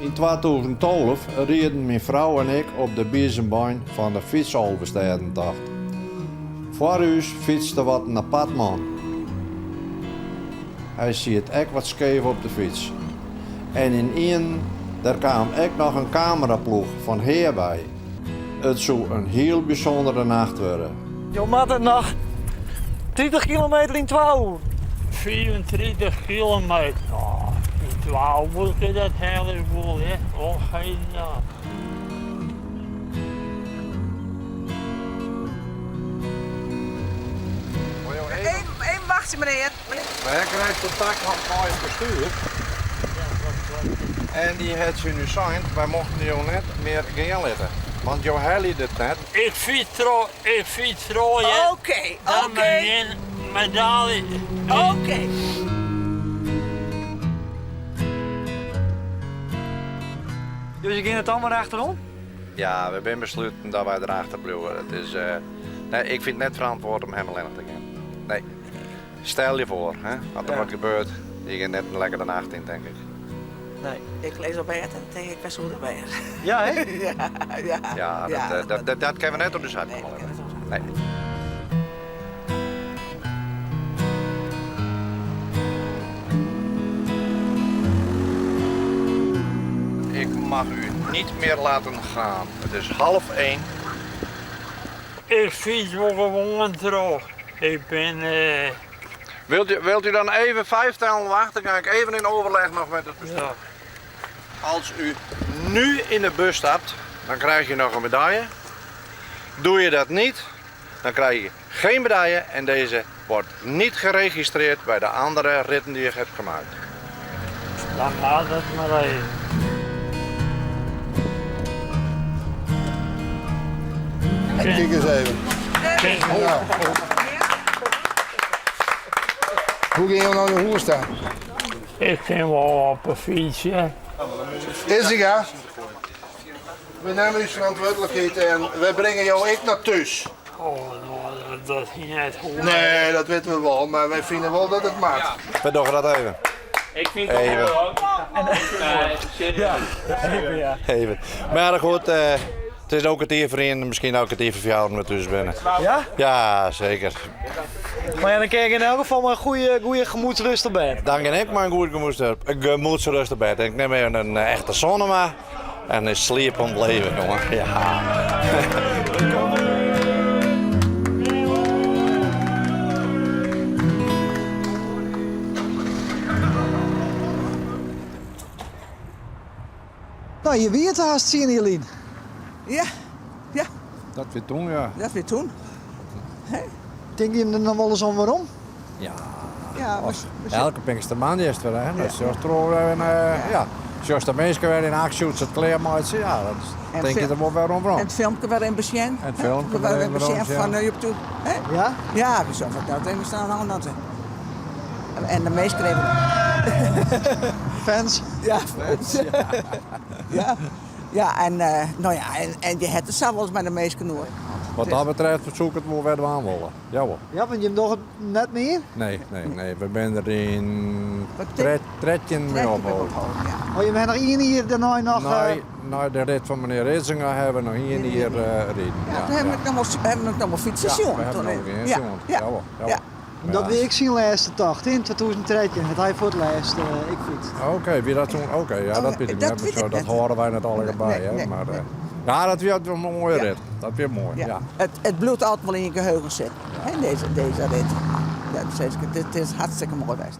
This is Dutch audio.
In 2012 reden mijn vrouw en ik op de biezenbaan van de fietsoverstedentocht. Voor ons fietste wat een apart man. Hij ziet ook wat scheef op de fiets. En in één, daar kwam ook nog een cameraploeg van heer bij. Het zou een heel bijzondere nacht worden. Je maakt het nog 30 kilometer in 12. 34 kilometer. Oh, in 12 moet je dat hele boel, hè? Oh, geen ja. Even wachten, meneer. Hij krijgt contact van het bestuur. En die heeft ze nu zijn, wij mochten jou net meer gaan letten. Want jou heliet het net. Ik fiets rooien. Oké. Dan mijn medaille. Oké. Dus je ging het allemaal achterom? Ja, we zijn besloten dat wij erachter blijven. Het is, nee, ik vind het net verantwoord om helemaal in te gaan. Nee. Stel je voor, hè, wat er wat gebeurt, je gaat net een lekkere nacht in, denk ik. Nee. Ik lees op bed en dan denk ik best goed erbij. Ja, hè? Ja. Dat kunnen we net op de zak komen. Nee. Ik mag u niet meer laten gaan. Het is 12:30. Ik fiets me gewoon terug. Ik ben... Wilt u dan even 5 tellen wachten? Dan ga ik even in overleg nog met het bestuur. ja. Als u nu in de bus stapt, dan krijg je nog een medaille. Doe je dat niet, dan krijg je geen medaille en deze wordt niet geregistreerd bij de andere ritten die je hebt gemaakt. Dan gaat het maar even. Kijk eens even. Ja. Hoe ging je nou de hoer staan? Ik ging wel op een fietsje. Is ik ja? We nemen uw verantwoordelijkheid en wij brengen jou ik naar thuis. Oh, nou, dat ging net goed. Nee, dat weten we wel, maar wij vinden wel dat het maakt. We doen dat even. Ik vind het Even. wel ook. Ja. Even. Maar goed, het is ook het hier vrienden, misschien ook het hier verjaardag met u binnen. Ja? Ja, zeker. Maar ja, dan krijg je in elk geval maar een goede gemoedsrust erbij. Dan heb ik maar een goede gemoedsrust erbij. Ik neem even een echte Sonoma en een sleep om het leven, jongen. Ja. Nou, je weet het haast zien, Jelien. Ja, Dat weer doen, ja. dat weer toen. Denk je er nog wel eens om waarom? Ja, Ja, elke Pinksterman is het weer, hè. Dat is zoals ja. Zoals de mensen weer in actie het kleermaatje, ja, dat En denk je veel- er wel weer om. En het filmpje waarin Bessien. Het filmpje waarin waarin Bessien Bessien. van YouTube. Hè? Ja? Ja, we zullen dat en we staan al dat. En de meest kregen. Fans? Ja, ja, en nou ja, en je hebt het zelf wel eens met de meest knoer. Wat dat betreft zoek het wel weer aan willen. Jawel. Ja, want je hebt nog net meer? Nee. We zijn er in Wat 13 mee op. Ja. Oh, je bent nog één hier daarna nog... Na de rit van meneer Ritzinger hebben we nog hier rijden. Ja, toen hebben we nog wel fietsen Ja, zien. we hebben nog geen Ja, zien. ja, Jawel. ja. Dat weet ik zien laatste tocht in 2013. Het hij voor het laatst ik fiets. Oké, wie dat toen? Oké, ja, dat weet ik dat niet. weet Zo, ik dat niet. horen wij net allemaal bij. Nee, Hè? nee, Maar, nee. ja, dat werd een mooie Ja. rit. Dat weer mooi. Ja. Ja. Het bloed altijd wel in je geheugen zit. Hè, deze rit. Ja, zeker. Het is hartstikke mooi geweest.